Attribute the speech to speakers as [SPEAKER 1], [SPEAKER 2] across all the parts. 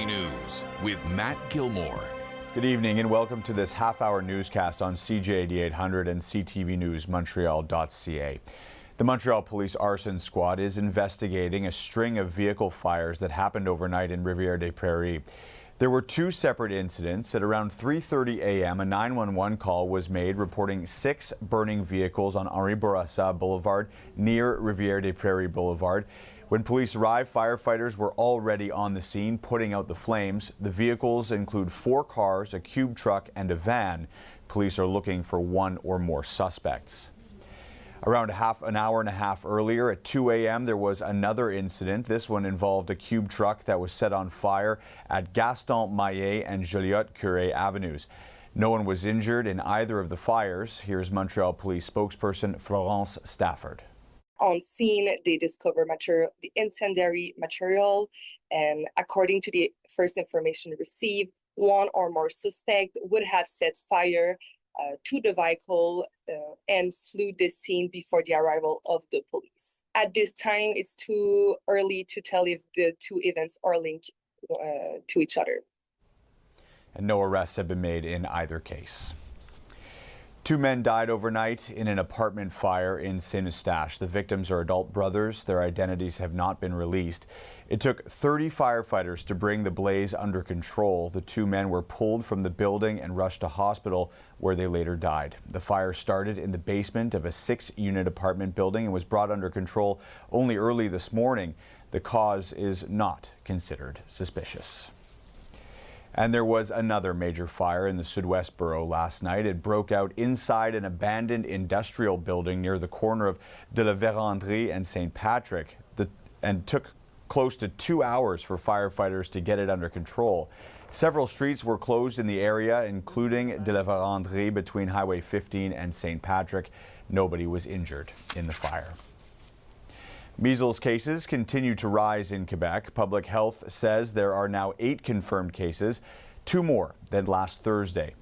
[SPEAKER 1] CTV News with Matt Gilmour.
[SPEAKER 2] Good evening and welcome to this half-hour newscast on CJAD 800 and CTV News Montreal.ca. The Montreal Police Arson Squad is investigating a string of vehicle fires that happened overnight in Rivière-des-Prairies. There were two separate incidents. At around 3:30 a.m., a 911 call was made reporting 6 burning vehicles on Henri Bourassa Boulevard near Rivière-des-Prairies Boulevard. When police arrived, firefighters were already on the scene putting out the flames. The vehicles include 4 cars, a cube truck, and a van. Police are looking for 1 or more suspects. Around an hour and a half earlier at 2 a.m. there was another incident. This one involved a cube truck that was set on fire at Gaston Maillet and Joliot Curie Avenues. No one was injured in either of the fires. Here's Montreal Police spokesperson Florence Stafford.
[SPEAKER 3] On scene, they discovered the incendiary material, and according to the first information received, 1 or more suspects would have set fire to the vehicle and flew the scene before the arrival of the police. At this time, it's too early to tell if the two events are linked to each other.
[SPEAKER 2] And no arrests have been made in either case. 2 men died overnight in an apartment fire in Saint-Eustache. The victims are adult brothers. Their identities have not been released. It took 30 firefighters to bring the blaze under control. The 2 men were pulled from the building and rushed to hospital, where they later died. The fire started in the basement of a 6-unit apartment building and was brought under control only early this morning. The cause is not considered suspicious. And there was another major fire in the Sud-Ouest borough last night. It broke out inside an abandoned industrial building near the corner of de la Vérendrye and St. Patrick, and took close to 2 hours for firefighters to get it under control. Several streets were closed in the area, including de la Vérendrye between Highway 15 and St. Patrick. Nobody was injured in the fire. Measles cases continue to rise in Quebec. Public Health says there are now 8 confirmed cases, 2 more than last Thursday.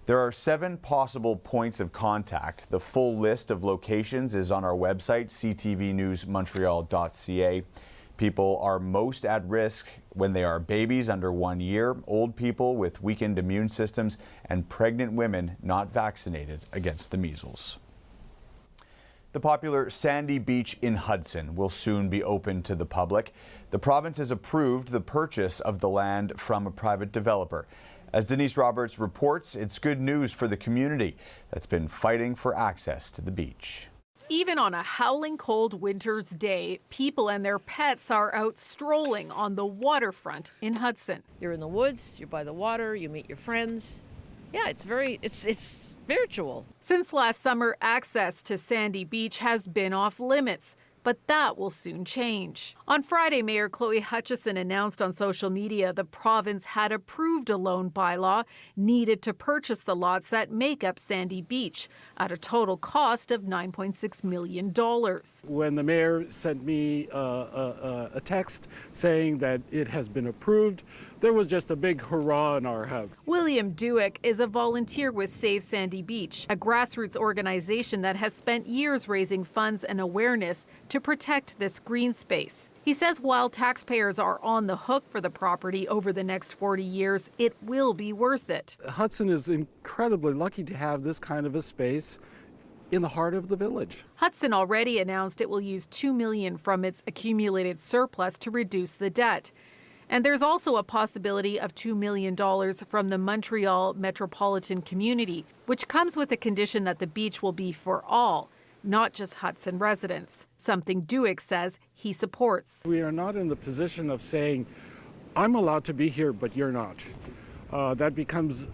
[SPEAKER 2] There are 7 possible points of contact. The full list of locations is on our website, ctvnewsmontreal.ca. People are most at risk when they are babies under 1 year, old people with weakened immune systems, and pregnant women not vaccinated against the measles. The popular Sandy Beach in Hudson will soon be open to the public. The province has approved the purchase of the land from a private developer. As Denise Roberts reports, it's good news for the community that's been fighting for access to the beach.
[SPEAKER 4] Even on a howling cold winter's day, people and their pets are out strolling on the waterfront in Hudson.
[SPEAKER 5] You're in the woods, you're by the water, you meet your friends. Yeah, it's spiritual.
[SPEAKER 4] Since last summer, access to Sandy Beach has been off limits, but that will soon change. On Friday, Mayor Chloe Hutchison announced on social media the province had approved a loan bylaw needed to purchase the lots that make up Sandy Beach at a total cost of $9.6 million.
[SPEAKER 6] When the mayor sent me a text saying that it has been approved, there was just a big hurrah in our house.
[SPEAKER 4] William Dewick is a volunteer with Save Sandy Beach, a grassroots organization that has spent years raising funds and awareness to protect this green space. He says while taxpayers are on the hook for the property over the next 40 years, it will be worth it.
[SPEAKER 6] Hudson is incredibly lucky to have this kind of a space in the heart of the village.
[SPEAKER 4] Hudson already announced it will use $2 million from its accumulated surplus to reduce the debt. And there's also a possibility of $2 million from the Montreal metropolitan community, which comes with a condition that the beach will be for all, not just Hudson residents, something Dewick says he supports.
[SPEAKER 6] We are not in the position of saying, I'm allowed to be here, but you're not. That becomes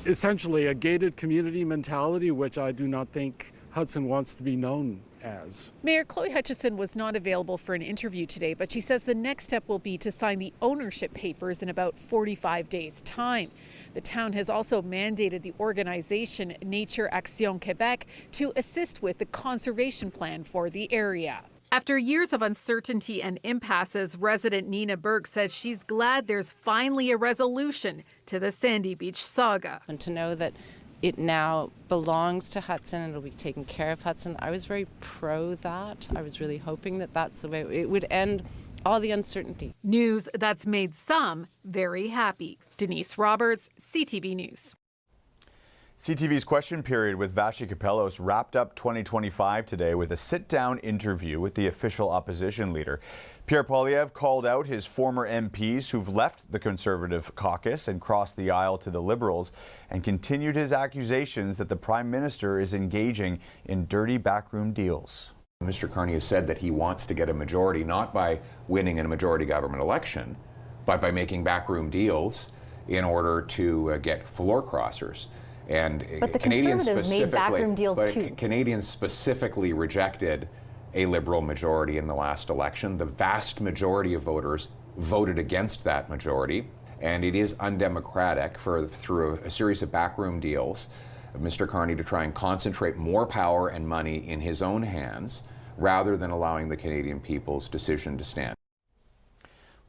[SPEAKER 6] essentially a gated community mentality, which I do not think Hudson wants to be known as.
[SPEAKER 4] Mayor Chloe Hutchison was not available for an interview today, but she says the next step will be to sign the ownership papers in about 45 days' time. The town has also mandated the organization Nature Action Quebec to assist with the conservation plan for the area. After years of uncertainty and impasses, resident Nina Burke says she's glad there's finally a resolution to the Sandy Beach saga.
[SPEAKER 7] And to know that it now belongs to Hudson and it'll be taking care of Hudson, I was very pro that. I was really hoping that that's the way it would end all the uncertainty.
[SPEAKER 4] News that's made some very happy. Denise Roberts, CTV News.
[SPEAKER 2] CTV's question period with Vashi Kapelos wrapped up 2025 today with a sit-down interview with the official opposition leader. Pierre Poilievre called out his former MPs who've left the Conservative caucus and crossed the aisle to the Liberals, and continued his accusations that the Prime Minister is engaging in dirty backroom deals.
[SPEAKER 8] Mr. Carney has said that he wants to get a majority, not by winning a majority government election, but by making backroom deals in order to get floor crossers. And
[SPEAKER 9] but the
[SPEAKER 8] Canadians
[SPEAKER 9] Conservatives made backroom deals too.
[SPEAKER 8] Canadians specifically rejected a Liberal majority in the last election. The vast majority of voters voted against that majority, and it is undemocratic through a series of backroom deals of Mr. Carney to try and concentrate more power and money in his own hands rather than allowing the Canadian people's decision to stand.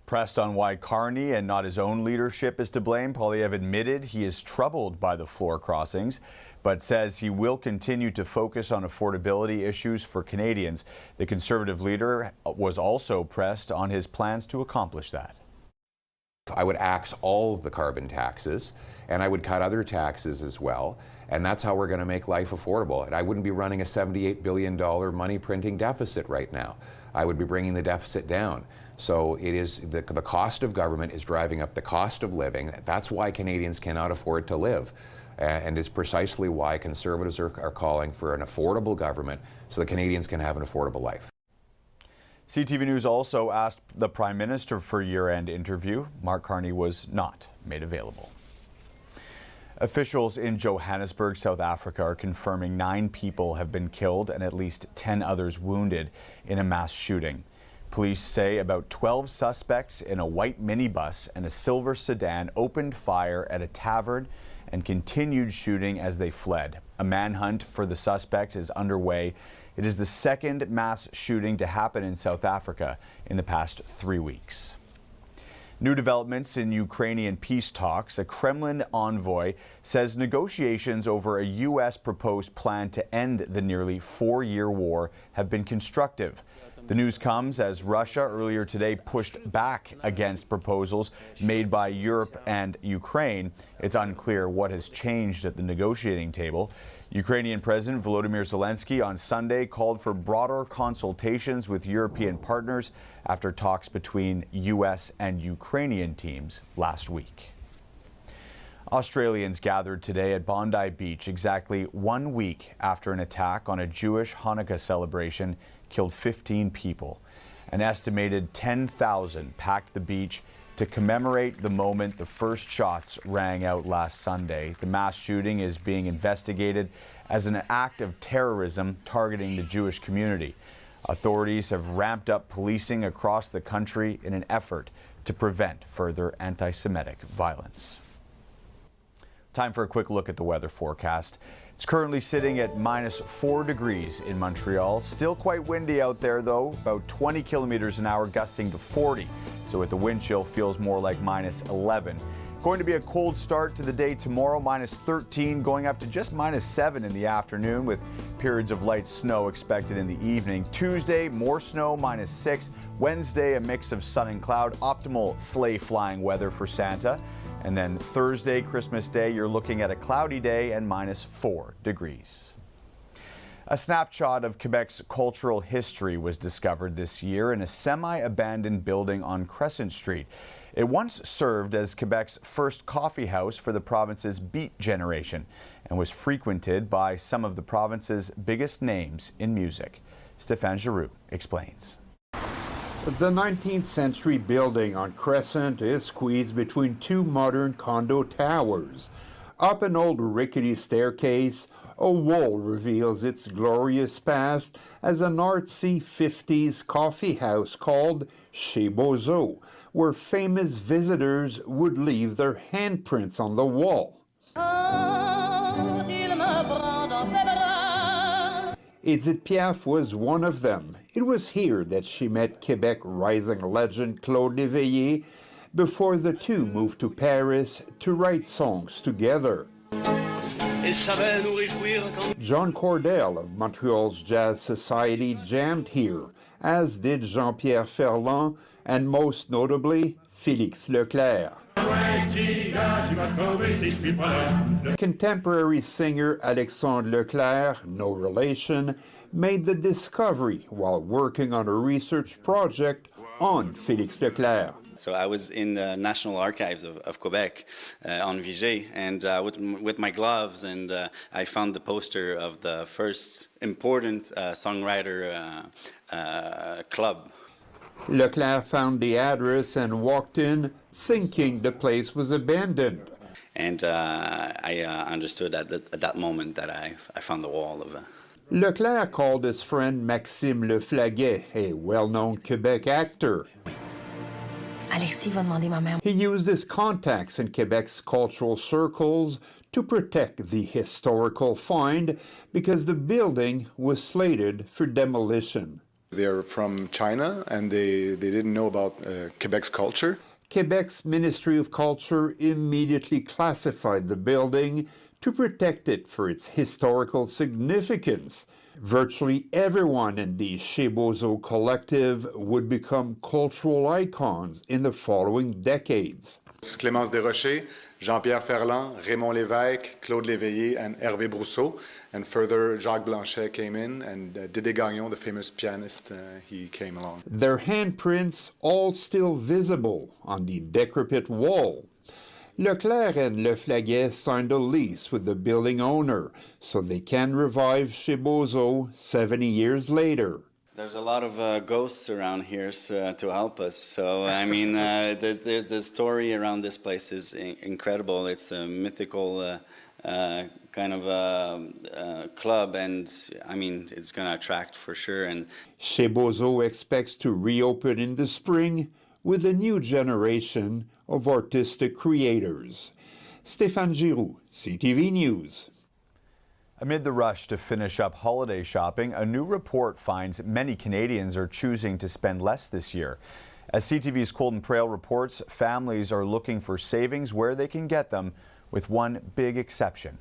[SPEAKER 2] Pressed on why Carney and not his own leadership is to blame, Poilievre admitted he is troubled by the floor crossings, but says he will continue to focus on affordability issues for Canadians. The Conservative leader was also pressed on his plans to accomplish that.
[SPEAKER 8] I would axe all of the carbon taxes, and I would cut other taxes as well, and that's how we're going to make life affordable. And I wouldn't be running a $78 billion money printing deficit right now. I would be bringing the deficit down. So it is the cost of government is driving up the cost of living. That's why Canadians cannot afford to live, and is precisely why Conservatives are calling for an affordable government so that Canadians can have an affordable life.
[SPEAKER 2] CTV News also asked the Prime Minister for a year-end interview. Mark Carney was not made available. Officials in Johannesburg, South Africa are confirming 9 people have been killed and at least 10 others wounded in a mass shooting. Police say about 12 suspects in a white minibus and a silver sedan opened fire at a tavern and continued shooting as they fled. A manhunt for the suspects is underway. It is the second mass shooting to happen in South Africa in the past 3 weeks. New developments in Ukrainian peace talks. A Kremlin envoy says negotiations over a U.S. proposed plan to end the nearly 4-year war have been constructive. The news comes as Russia earlier today pushed back against proposals made by Europe and Ukraine. It's unclear what has changed at the negotiating table. Ukrainian President Volodymyr Zelensky on Sunday called for broader consultations with European partners after talks between U.S. and Ukrainian teams last week. Australians gathered today at Bondi Beach exactly 1 week after an attack on a Jewish Hanukkah celebration killed 15 people. An estimated 10,000 packed the beach to commemorate the moment the first shots rang out last Sunday. The mass shooting is being investigated as an act of terrorism targeting the Jewish community. Authorities have ramped up policing across the country in an effort to prevent further anti-Semitic violence. Time for a quick look at the weather forecast. It's currently sitting at -4 degrees in Montreal. Still quite windy out there, though, about 20 kilometers an hour, gusting to 40. So with the wind chill, feels more like -11. Going to be a cold start to the day tomorrow, -13, going up to just -7 in the afternoon, with periods of light snow expected in the evening. Tuesday, more snow, -6. Wednesday, a mix of sun and cloud, optimal sleigh flying weather for Santa. And then Thursday, Christmas Day, you're looking at a cloudy day and -4 degrees. A snapshot of Quebec's cultural history was discovered this year in a semi-abandoned building on Crescent Street. It once served as Quebec's first coffee house for the province's beat generation and was frequented by some of the province's biggest names in music. Stéphane Giroux explains.
[SPEAKER 10] The 19th century building on Crescent is squeezed between 2 modern condo towers. Up an old rickety staircase, a wall reveals its glorious past as an artsy 50s coffee house called Chez Bozo, where famous visitors would leave their handprints on the wall. Edith Piaf was one of them. It was here that she met Quebec rising legend Claude Léveillé before the two moved to Paris to write songs together. John Cordell of Montreal's Jazz Society jammed here, as did Jean-Pierre Ferland and most notably Félix Leclerc. Contemporary singer Alexandre Leclerc, no relation, made the discovery while working on a research project on Félix Leclerc.
[SPEAKER 11] So I was in the National Archives of Quebec on Vigée, and with my gloves, and I found the poster of the first important songwriter club.
[SPEAKER 10] Leclerc found the address and walked in, thinking the place was abandoned.
[SPEAKER 11] And I understood at that moment that I found the wall of
[SPEAKER 10] Leclerc called his friend Maxime Leflaguet, a well-known Quebec actor.
[SPEAKER 9] Alexis va demander ma mère.
[SPEAKER 10] He used his contacts in Quebec's cultural circles to protect the historical find because the building was slated for demolition.
[SPEAKER 12] They're from China and they didn't know about Quebec's culture.
[SPEAKER 10] Quebec's Ministry of Culture immediately classified the building to protect it for its historical significance. Virtually everyone in the Chez Bozo collective would become cultural icons in the following decades.
[SPEAKER 12] Clémence Desrochers, Jean-Pierre Ferland, Raymond Lévesque, Claude Léveillé, and Hervé Brousseau. And further, Jacques Blanchet came in, and Dédé Gagnon, the famous pianist, he came along.
[SPEAKER 10] Their handprints all still visible on the decrepit wall. Leclerc and Leflaguet signed a lease with the building owner so they can revive Chez Bozo 70 years later.
[SPEAKER 11] There's a lot of ghosts around here to help us. So, I mean, the story around this place is incredible. It's a mythical kind of club, and I mean, it's going to attract for sure. And
[SPEAKER 10] Chez Bozo expects to reopen in the spring with a new generation of artistic creators. Stéphane Giroux, CTV News.
[SPEAKER 2] Amid the rush to finish up holiday shopping, a new report finds many Canadians are choosing to spend less this year. As CTV's Colton Prail reports, families are looking for savings where they can get them, with one big exception.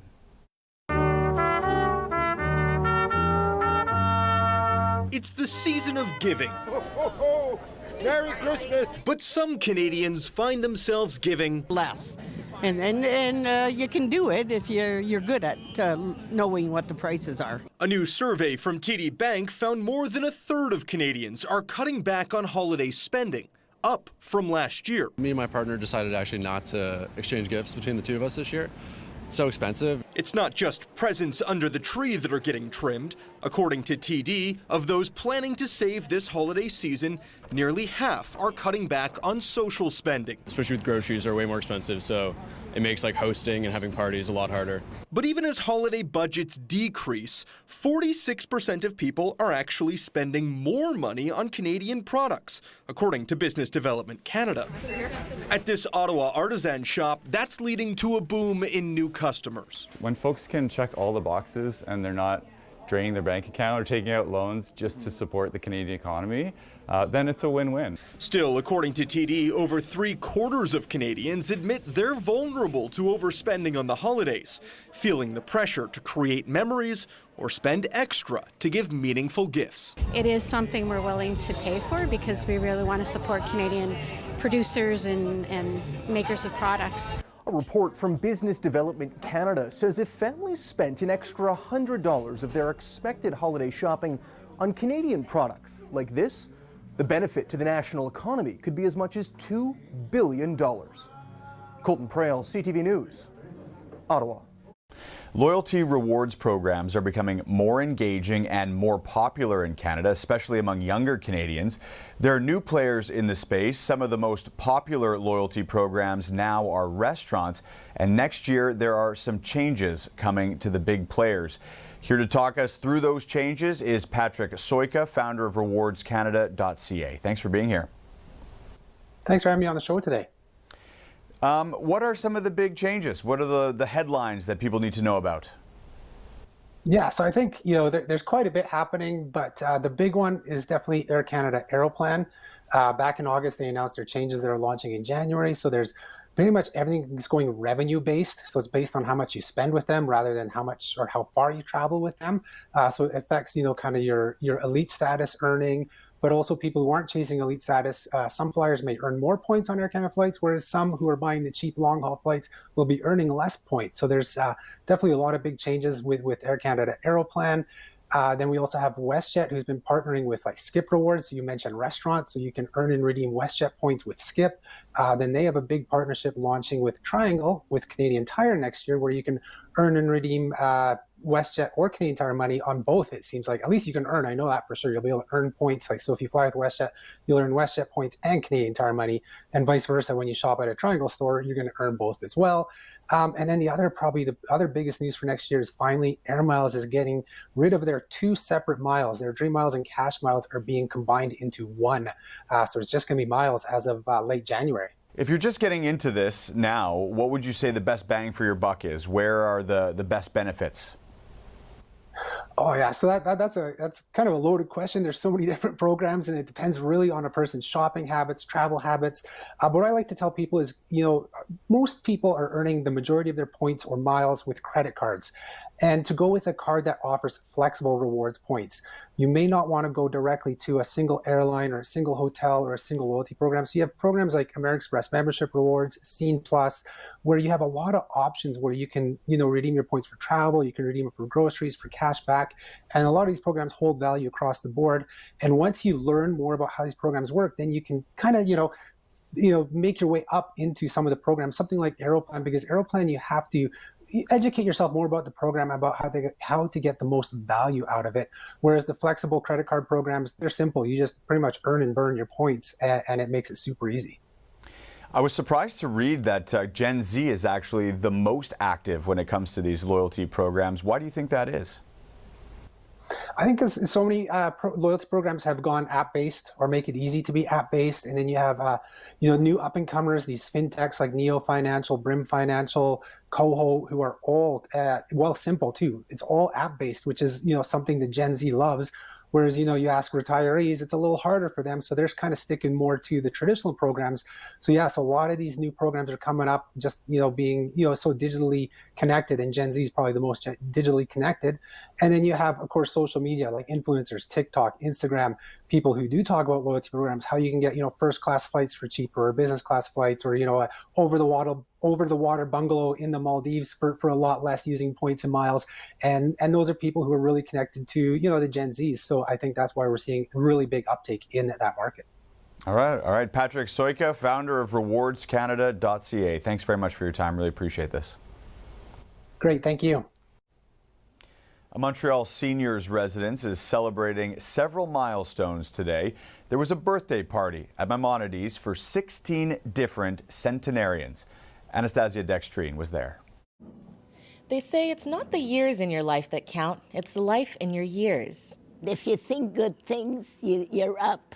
[SPEAKER 13] It's the season of giving.
[SPEAKER 14] Merry Christmas!
[SPEAKER 13] But some Canadians find themselves giving
[SPEAKER 15] less. And you can do it if you're good at knowing what the prices are.
[SPEAKER 13] A new survey from TD Bank found more than a third of Canadians are cutting back on holiday spending, up from last year.
[SPEAKER 16] Me and my partner decided actually not to exchange gifts between the two of us this year. It's so expensive.
[SPEAKER 13] It's not just presents under the tree that are getting trimmed. According to TD, of those planning to save this holiday season, nearly half are cutting back on social spending.
[SPEAKER 16] Especially with groceries, are way more expensive, so it makes like hosting and having parties a lot harder.
[SPEAKER 13] But even as holiday budgets decrease, 46% of people are actually spending more money on Canadian products, according to Business Development Canada. At this Ottawa artisan shop, that's leading to a boom in new customers.
[SPEAKER 17] When folks can check all the boxes and they're not draining their bank account or taking out loans just to support the Canadian economy, then it's a win-win.
[SPEAKER 13] Still, according to TD, over 3/4 of Canadians admit they're vulnerable to overspending on the holidays, feeling the pressure to create memories or spend extra to give meaningful gifts.
[SPEAKER 18] It is something we're willing to pay for because we really want to support Canadian producers and makers of products.
[SPEAKER 19] A report from Business Development Canada says if families spent an extra $100 of their expected holiday shopping on Canadian products like this, the benefit to the national economy could be as much as $2 billion. Colton Prail, CTV News, Ottawa.
[SPEAKER 2] Loyalty rewards programs are becoming more engaging and more popular in Canada, especially among younger Canadians. There are new players in the space. Some of the most popular loyalty programs now are restaurants, and next year there are some changes coming to the big players. Here to talk us through those changes is Patrick Soika, founder of rewardscanada.ca. Thanks for being here.
[SPEAKER 20] Thanks for having me on the show today.
[SPEAKER 2] What are some of the big changes? What are the headlines that people need to know about?
[SPEAKER 20] Yeah, so I think, there's quite a bit happening, but the big one is definitely Air Canada Aeroplan. Back in August, they announced their changes that are launching in January. So there's pretty much everything is going revenue based. So it's based on how much you spend with them rather than how much or how far you travel with them. So it affects, kind of your elite status earning, but also people who aren't chasing elite status. Some flyers may earn more points on Air Canada flights, whereas some who are buying the cheap long-haul flights will be earning less points. So there's definitely a lot of big changes with Air Canada Aeroplan. Then we also have WestJet, who's been partnering with like Skip Rewards. You mentioned restaurants, so you can earn and redeem WestJet points with Skip. Then they have a big partnership launching with Triangle with Canadian Tire next year, where you can earn and redeem WestJet or Canadian Tire money on both. It seems like at least you can earn. I know that for sure. You'll be able to earn points. Like so, if you fly with WestJet, you'll earn WestJet points and Canadian Tire money, and vice versa. When you shop at a Triangle store, you're going to earn both as well. And then the other biggest news for next year is finally Air Miles is getting rid of their two separate miles. Their Dream Miles and Cash Miles are being combined into one. So it's just going to be miles as of late January.
[SPEAKER 2] If you're just getting into this now, what would you say the best bang for your buck is? Where are the best benefits?
[SPEAKER 20] Oh yeah, so that's kind of a loaded question. There's so many different programs, and it depends really on a person's shopping habits, travel habits. But what I like to tell people is, most people are earning the majority of their points or miles with credit cards. And to go with a card that offers flexible rewards points, you may not want to go directly to a single airline or a single hotel or a single loyalty program. So you have programs like American Express Membership Rewards, Scene Plus, where you have a lot of options where you can, redeem your points for travel, you can redeem it for groceries, for cash back. And a lot of these programs hold value across the board. And once you learn more about how these programs work, then you can kind of, make your way up into some of the programs, something like Aeroplan, because Aeroplan, you have to educate yourself more about the program, about how to get the most value out of it. Whereas the flexible credit card programs, they're simple. You just pretty much earn and burn your points, and it makes it super easy.
[SPEAKER 2] I was surprised to read that Gen Z is actually the most active when it comes to these loyalty programs. Why do you think that is?
[SPEAKER 20] I think because so many loyalty programs have gone app-based or make it easy to be app-based, and then you have new up-and-comers, these fintechs like Neo Financial, Brim Financial, Coho, who are all simple too. It's all app-based, which is something that Gen Z loves. Whereas, you ask retirees, it's a little harder for them. So they're kind of sticking more to the traditional programs. So yes, a lot of these new programs are coming up just, being, so digitally connected. And Gen Z is probably the most digitally connected. And then you have, of course, social media like influencers, TikTok, Instagram, people who do talk about loyalty programs, how you can get, first class flights for cheaper, or business class flights, or, over the water bungalow in the Maldives for a lot less using points and miles. And those are people who are really connected to, the Gen Zs. So I think that's why we're seeing a really big uptake in that market.
[SPEAKER 2] All right. Patrick Soika, founder of rewardscanada.ca. Thanks very much for your time. Really appreciate this.
[SPEAKER 20] Great. Thank you.
[SPEAKER 2] A Montreal seniors residence is celebrating several milestones today. There was a birthday party at Maimonides for 16 different centenarians. Anastasia Dextrine was there.
[SPEAKER 21] They say it's not the years in your life that count, it's the life in your years.
[SPEAKER 22] If you think good things, you're up.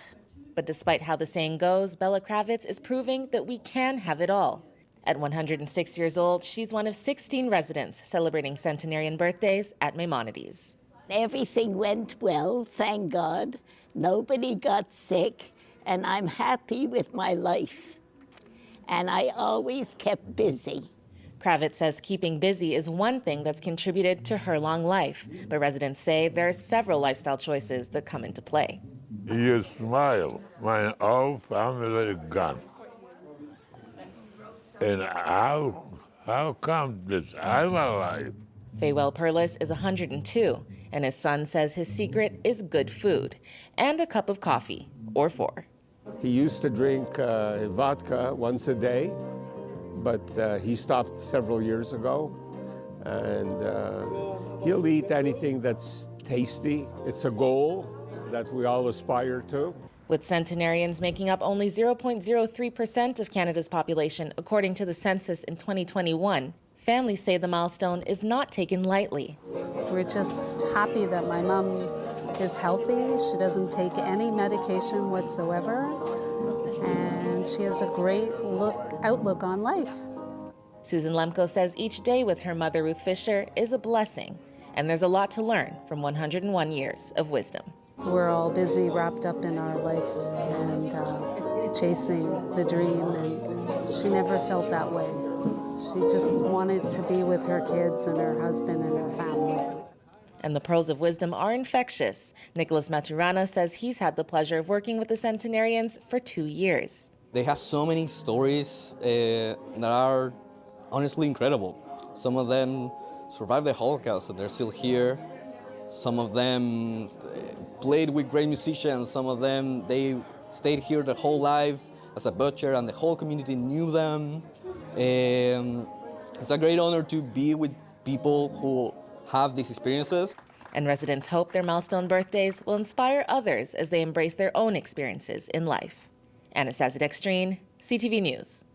[SPEAKER 21] But despite how the saying goes, Bella Kravitz is proving that we can have it all. At 106 years old, she's one of 16 residents celebrating centenarian birthdays at Maimonides.
[SPEAKER 22] Everything went well, thank God. Nobody got sick, and I'm happy with my life. And I always kept busy.
[SPEAKER 21] Kravitz says keeping busy is one thing that's contributed to her long life, but residents say there are several lifestyle choices that come into play.
[SPEAKER 23] You smile, my whole family is gone. And how come that I'm alive?
[SPEAKER 21] Faywell Perlis is 102, and his son says his secret is good food and a cup of coffee, or four.
[SPEAKER 24] He used to drink vodka once a day, but he stopped several years ago. And he'll eat anything that's tasty. It's a goal that we all aspire to.
[SPEAKER 21] With centenarians making up only 0.03% of Canada's population, according to the census in 2021, families say the milestone is not taken lightly.
[SPEAKER 25] We're just happy that my mom is healthy. She doesn't take any medication whatsoever, and she has a great outlook on life.
[SPEAKER 21] Susan Lemko says each day with her mother, Ruth Fisher, is a blessing, and there's a lot to learn from 101 years of wisdom.
[SPEAKER 25] We're all busy, wrapped up in our life and chasing the dream, and she never felt that way. She just wanted to be with her kids and her husband and her family.
[SPEAKER 21] And the pearls of wisdom are infectious. Nicholas Maturana says he's had the pleasure of working with the Centenarians for 2 years.
[SPEAKER 1] They have so many stories that are honestly incredible. Some of them survived the Holocaust and they're still here. Some of them played with great musicians. Some of them, they stayed here their whole life as a butcher and the whole community knew them. It's a great honor to be with people who have these experiences.
[SPEAKER 21] And residents hope their milestone birthdays will inspire others as they embrace their own experiences in life. Anastasia Dextrine, CTV News.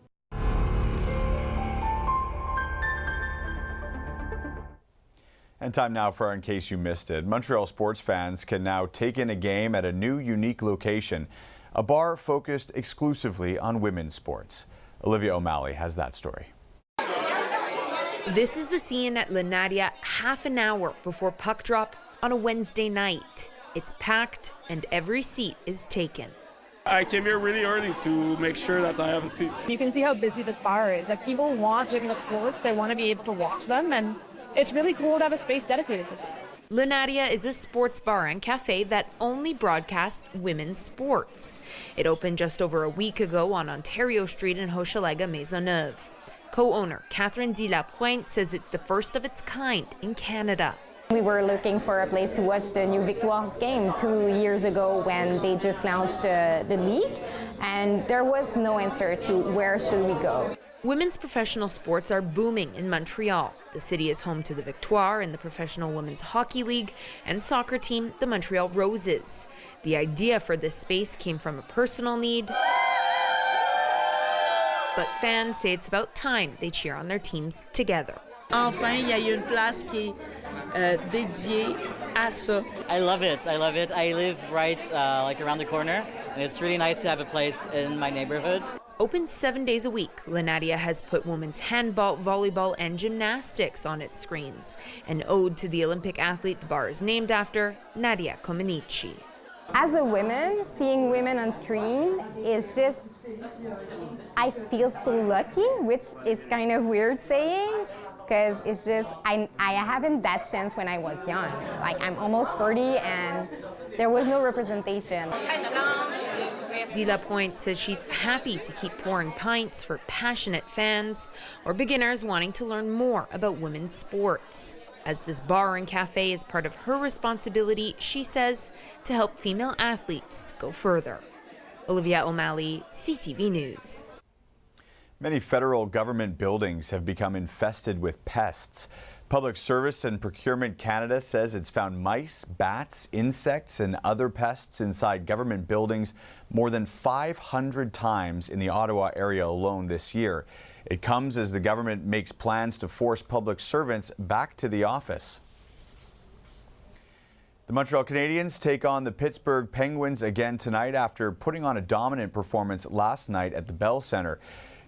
[SPEAKER 2] And time now for In Case You Missed It. Montreal sports fans can now take in a game at a new, unique location, a bar focused exclusively on women's sports. Olivia O'Malley has that story.
[SPEAKER 3] This is the scene at Lunaria half an hour before puck drop on a Wednesday night. It's packed and every seat is taken.
[SPEAKER 5] I came here really early to make sure that I have a seat.
[SPEAKER 6] You can see how busy this bar is. Like, people want women's sports, they want to be able to watch them, and it's really cool to have a space dedicated to it.
[SPEAKER 3] Lunaria is a sports bar and cafe that only broadcasts women's sports. It opened just over a week ago on Ontario Street in Hochelaga, Maisonneuve. Co-owner Catherine Lapointe says it's the first of its kind in Canada.
[SPEAKER 7] We were looking for a place to watch the new Victoires game 2 years ago when they just launched the league, and there was no answer to where should we go.
[SPEAKER 3] Women's professional sports are booming in Montreal. The city is home to the Victoire in the Professional Women's Hockey League and soccer team, the Montreal Roses. The idea for this space came from a personal need, but fans say it's about time they cheer on their teams together.
[SPEAKER 26] Enfin, il y a une place qui est dédiée à ça.
[SPEAKER 27] I love it. I love it. I live right like around the corner, and it's really nice to have a place in my neighborhood.
[SPEAKER 3] Open 7 days a week, Lunaria has put women's handball, volleyball, and gymnastics on its screens. An ode to the Olympic athlete the bar is named after, Nadia Comaneci.
[SPEAKER 7] As a woman, seeing women on screen is just, I feel so lucky, which is kind of weird saying, because it's just, I haven't that chance when I was young. Like, I'm almost 40 and there was no representation.
[SPEAKER 3] Lapointe says she's happy to keep pouring pints for passionate fans or beginners wanting to learn more about women's sports. As this bar and cafe is part of her responsibility, she says, to help female athletes go further. Olivia O'Malley, CTV News.
[SPEAKER 2] Many federal government buildings have become infested with pests. Public Service and Procurement Canada says it's found mice, bats, insects, and other pests inside government buildings more than 500 times in the Ottawa area alone this year. It comes as the government makes plans to force public servants back to the office. The Montreal Canadiens take on the Pittsburgh Penguins again tonight after putting on a dominant performance last night at the Bell Centre.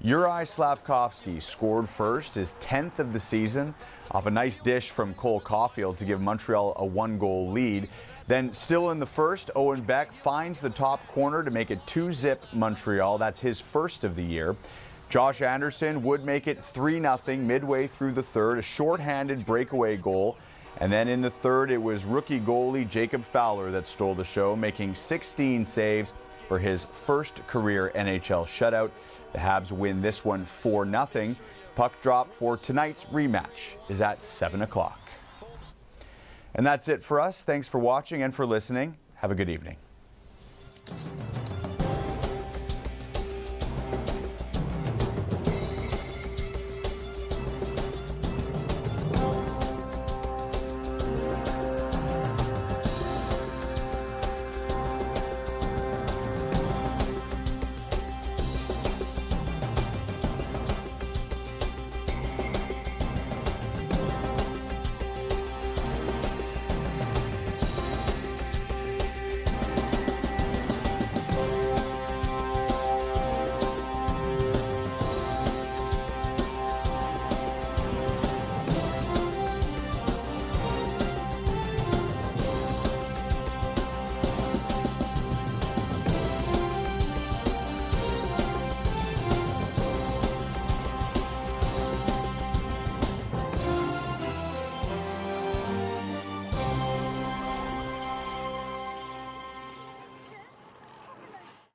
[SPEAKER 2] Juraj Slavkovsky scored first, his 10th of the season, off a nice dish from Cole Caulfield to give Montreal a 1-goal lead. Then, still in the first, Owen Beck finds the top corner to make it 2-zip Montreal. That's his first of the year. Josh Anderson would make it 3-0 midway through the third, a shorthanded breakaway goal. And then in the third, it was rookie goalie Jacob Fowler that stole the show, making 16 saves for his first career NHL shutout. The Habs win this one 4-0. Puck drop for tonight's rematch is at 7 o'clock. And that's it for us. Thanks for watching and for listening. Have a good evening.